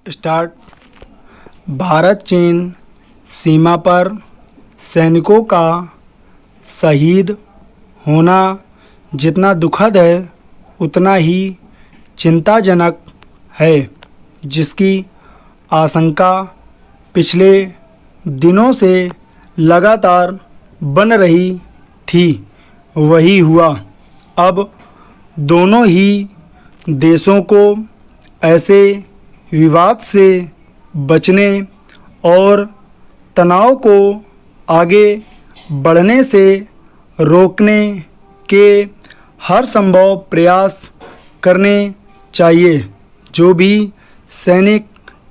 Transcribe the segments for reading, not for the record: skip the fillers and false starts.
Start. Bharat चीन सीमा पर सैनिकों का शहीद होना जितना दुखद है उतना ही चिंताजनक है, जिसकी आशंका पिछले दिनों से लगातार बन रही थी वही हुआ। अब दोनों ही देशों को ऐसे विवाद से बचने और तनाव को आगे बढ़ने से रोकने के हर संभव प्रयास करने चाहिए। जो भी सैनिक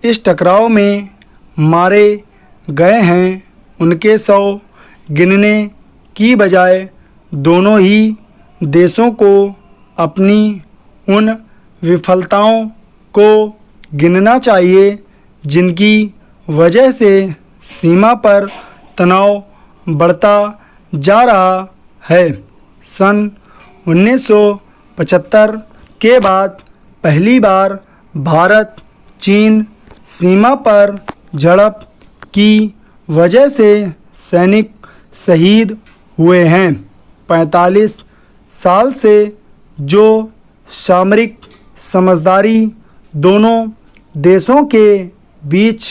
इस टकराव में मारे गए हैं उनके 100 गिनने की बजाय दोनों ही देशों को अपनी उन विफलताओं को गिनना चाहिए जिनकी वजह से सीमा पर तनाव बढ़ता जा रहा है। सन 1975 के बाद पहली बार भारत चीन सीमा पर झड़प की वजह से सैनिक शहीद हुए हैं। 45 साल से जो सामरिक समझदारी दोनों देशों के बीच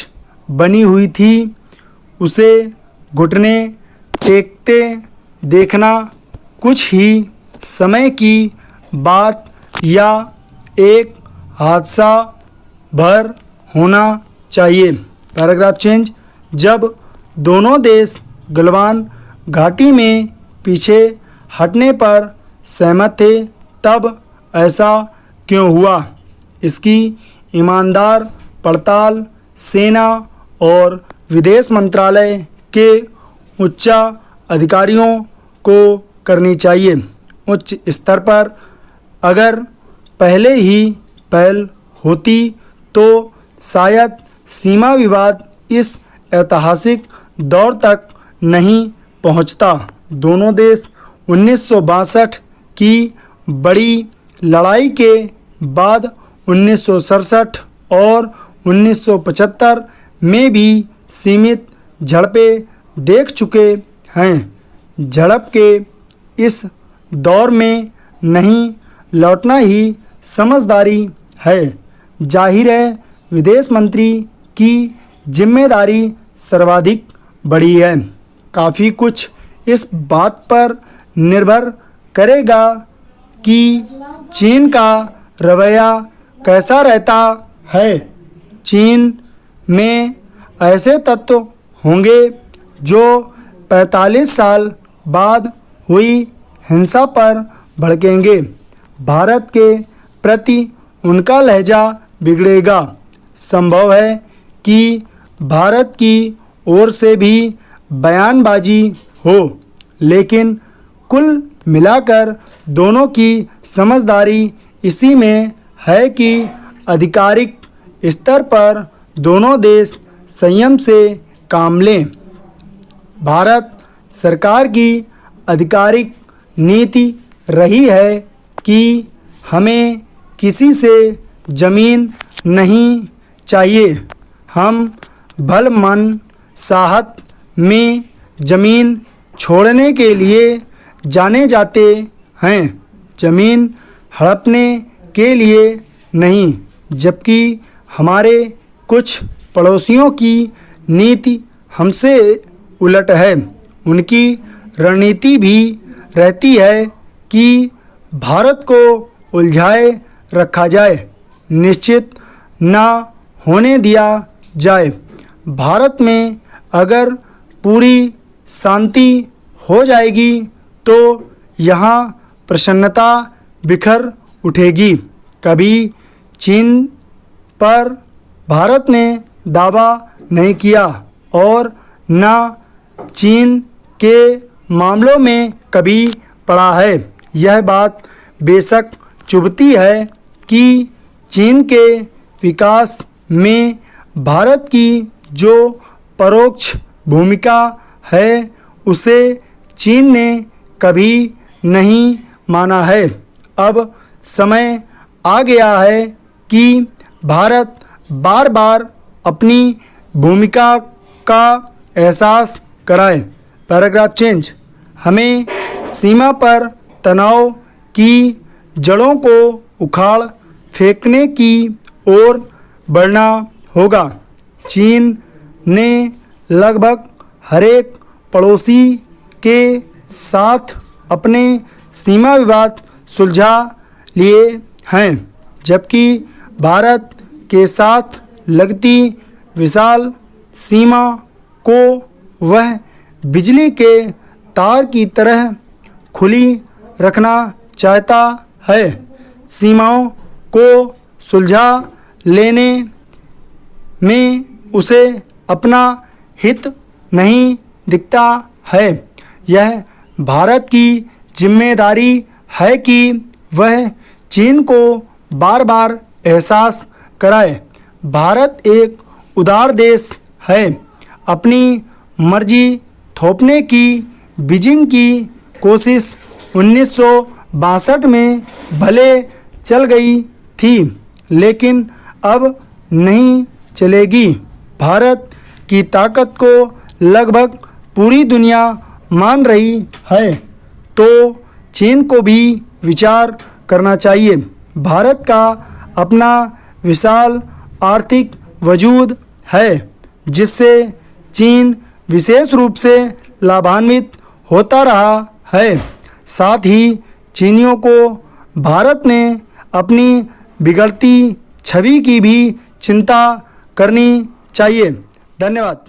बनी हुई थी उसे घुटने टेकते देखना कुछ ही समय की बात या एक हादसा भर होना चाहिए। Paragraph change. जब दोनों देश गलवान घाटी में पीछे हटने पर सहमत थे तब ऐसा क्यों हुआ? इसकी ईमानदार पड़ताल सेना और विदेश मंत्रालय के उच्च अधिकारियों को करनी चाहिए। उच्च स्तर पर अगर पहले ही पहल होती तो शायद सीमा विवाद इस ऐतिहासिक दौर तक नहीं पहुंचता। दोनों देश 1962 की बड़ी लड़ाई के बाद 1967 और 1975 में भी सीमित झड़पें देख चुके हैं। झड़प के इस दौर में नहीं लौटना ही समझदारी है। जाहिर है विदेश मंत्री की जिम्मेदारी सर्वाधिक बड़ी है। काफ़ी कुछ इस बात पर निर्भर करेगा कि चीन का रवैया कैसा रहता है। चीन में ऐसे तत्व होंगे जो 45 साल बाद हुई हिंसा पर भड़केंगे। भारत के प्रति उनका लहजा बिगड़ेगा। संभव है कि भारत की ओर से भी बयानबाजी हो, लेकिन कुल मिलाकर दोनों की समझदारी इसी में है कि आधिकारिक स्तर पर दोनों देश संयम से काम लें। भारत सरकार की आधिकारिक नीति रही है कि हमें किसी से ज़मीन नहीं चाहिए। हम भलमन साहत में ज़मीन छोड़ने के लिए जाने जाते हैं, ज़मीन हड़पने के लिए नहीं। जबकि हमारे कुछ पड़ोसियों की नीति हमसे उलट है। उनकी रणनीति भी रहती है कि भारत को उलझाए रखा जाए, निश्चित ना होने दिया जाए। भारत में अगर पूरी शांति हो जाएगी तो यहाँ प्रसन्नता बिखर उठेगी। कभी चीन पर भारत ने दावा नहीं किया और न चीन के मामलों में कभी पड़ा है। यह बात बेशक चुभती है कि चीन के विकास में भारत की जो परोक्ष भूमिका है उसे चीन ने कभी नहीं माना है। अब समय आ गया है कि भारत बार बार अपनी भूमिका का एहसास कराए। Paragraph change. हमें सीमा पर तनाव की जड़ों को उखाड़ फेंकने की ओर बढ़ना होगा। चीन ने लगभग हरेक पड़ोसी के साथ अपने सीमा विवाद सुलझा लिए हैं, जबकि भारत के साथ लगती विशाल सीमा को वह बिजली के तार की तरह खुली रखना चाहता है। सीमाओं को सुलझा लेने में उसे अपना हित नहीं दिखता है। यह भारत की जिम्मेदारी है कि वह चीन को बार बार एहसास कराए। भारत एक उदार देश है। अपनी मर्जी थोपने की बीजिंग की कोशिश 1962 में भले चल गई थी, लेकिन अब नहीं चलेगी। भारत की ताकत को लगभग पूरी दुनिया मान रही है, तो चीन को भी विचार करना चाहिए। भारत का अपना विशाल आर्थिक वजूद है, जिससे चीन विशेष रूप से लाभान्वित होता रहा है। साथ ही चीनियों को भारत में अपनी बिगड़ती छवि की भी चिंता करनी चाहिए। धन्यवाद।